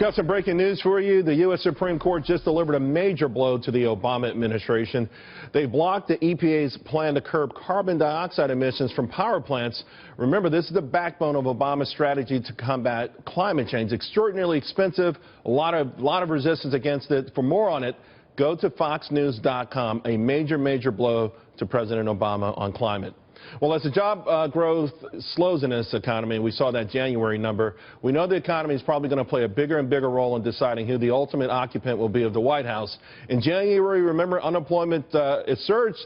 Got some breaking news for you. The U.S. Supreme Court just delivered a major blow to the Obama administration. They blocked the EPA's plan to curb carbon dioxide emissions from power plants. Remember, this is the backbone of Obama's strategy to combat climate change. Extraordinarily expensive, a lot of resistance against it. For more on it, go to foxnews.com. A major blow to President Obama on climate. Well, as the job growth slows in this economy, we saw that January number, we know the economy is probably going to play a bigger and bigger role in deciding who the ultimate occupant will be of the White House. In January, remember, unemployment it surged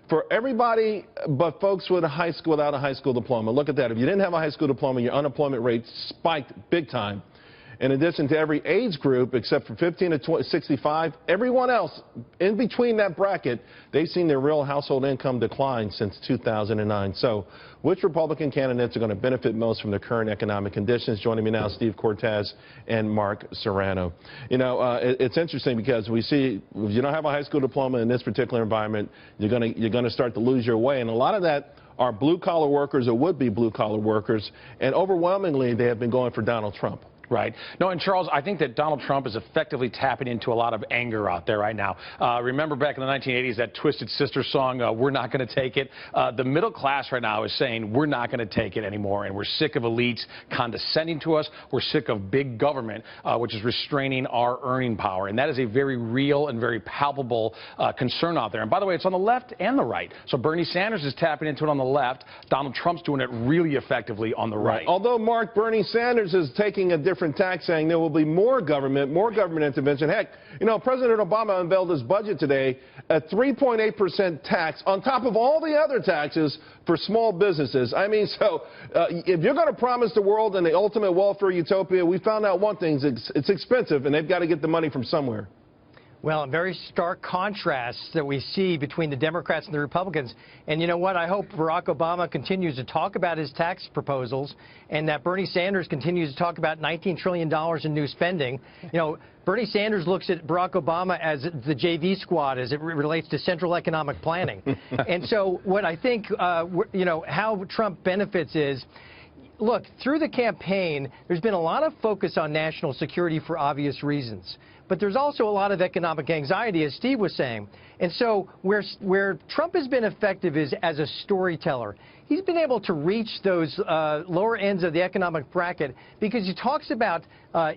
for everybody but folks with without a high school diploma. Look at that. If you didn't have a high school diploma, your unemployment rate spiked big time. In addition to every age group, except for 15 to 65, everyone else in between that bracket, they've seen their real household income decline since 2009. So which Republican candidates are going to benefit most from the current economic conditions? Joining me now, Steve Cortes and Mark Serrano. You know, it's interesting because we see if you don't have a high school diploma in this particular environment, you're going to start to lose your way. And a lot of that are blue-collar workers or would-be blue-collar workers. And overwhelmingly, they have been going for Donald Trump. Right. No, and Charles, I think that Donald Trump is effectively tapping into a lot of anger out there right now. Remember back in the 1980s, that Twisted Sister song, We're Not Going to Take It? The middle class right now is saying we're not going to take it anymore, and we're sick of elites condescending to us. We're sick of big government, which is restraining our earning power. And that is a very real and very palpable concern out there. And by the way, it's on the left and the right. So Bernie Sanders is tapping into it on the left. Donald Trump's doing it really effectively on the right. Although, Mark, Bernie Sanders is taking a different tack, saying there will be more government intervention. Heck, you know, President Obama unveiled his budget today, a 3.8% tax on top of all the other taxes for small businesses. I mean, so if you're going to promise the world and the ultimate welfare utopia, we found out one thing, it's expensive, and they've got to get the money from somewhere. Well, a very stark contrast that we see between the Democrats and the Republicans. And you know what? I hope Barack Obama continues to talk about his tax proposals and that Bernie Sanders continues to talk about $19 trillion in new spending. You know, Bernie Sanders looks at Barack Obama as the JV squad as it relates to central economic planning. And so what I think, you know, how Trump benefits is, look, through the campaign, there's been a lot of focus on national security for obvious reasons. But there's also a lot of economic anxiety, as Steve was saying. And so where Trump has been effective is as a storyteller. He's been able to reach those lower ends of the economic bracket because he talks about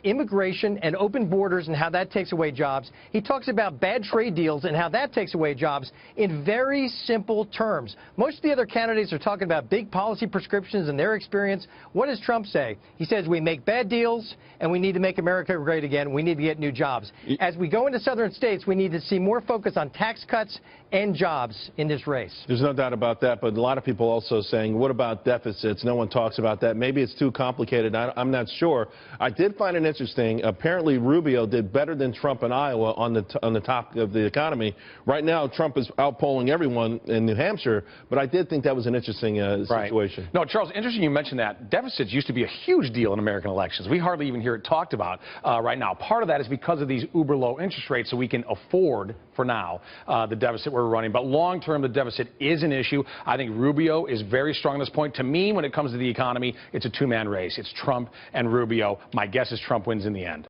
immigration and open borders and how that takes away jobs. He talks about bad trade deals and how that takes away jobs in very simple terms. Most of the other candidates are talking about big policy prescriptions and their experience. What does Trump say? He says we make bad deals and we need to make America great again. We need to get new jobs. As we go into southern states, we need to see more focus on tax cuts and jobs in this race. There's no doubt about that, but a lot of people also saying, what about deficits? No one talks about that. Maybe it's too complicated. I'm not sure. I did find it interesting. Apparently, Rubio did better than Trump in Iowa on the top of the economy. Right now, Trump is outpolling everyone in New Hampshire, but I did think that was an interesting situation. No, Charles, interesting you mentioned that. Deficits used to be a huge deal in American elections. We hardly even hear it talked about right now. Part of that is because of these uber low interest rates, so we can afford, for now, the deficit we're running. But long term, the deficit is an issue. I think Rubio is very strong at this point. To me, when it comes to the economy, it's a two-man race. It's Trump and Rubio. My guess is Trump wins in the end.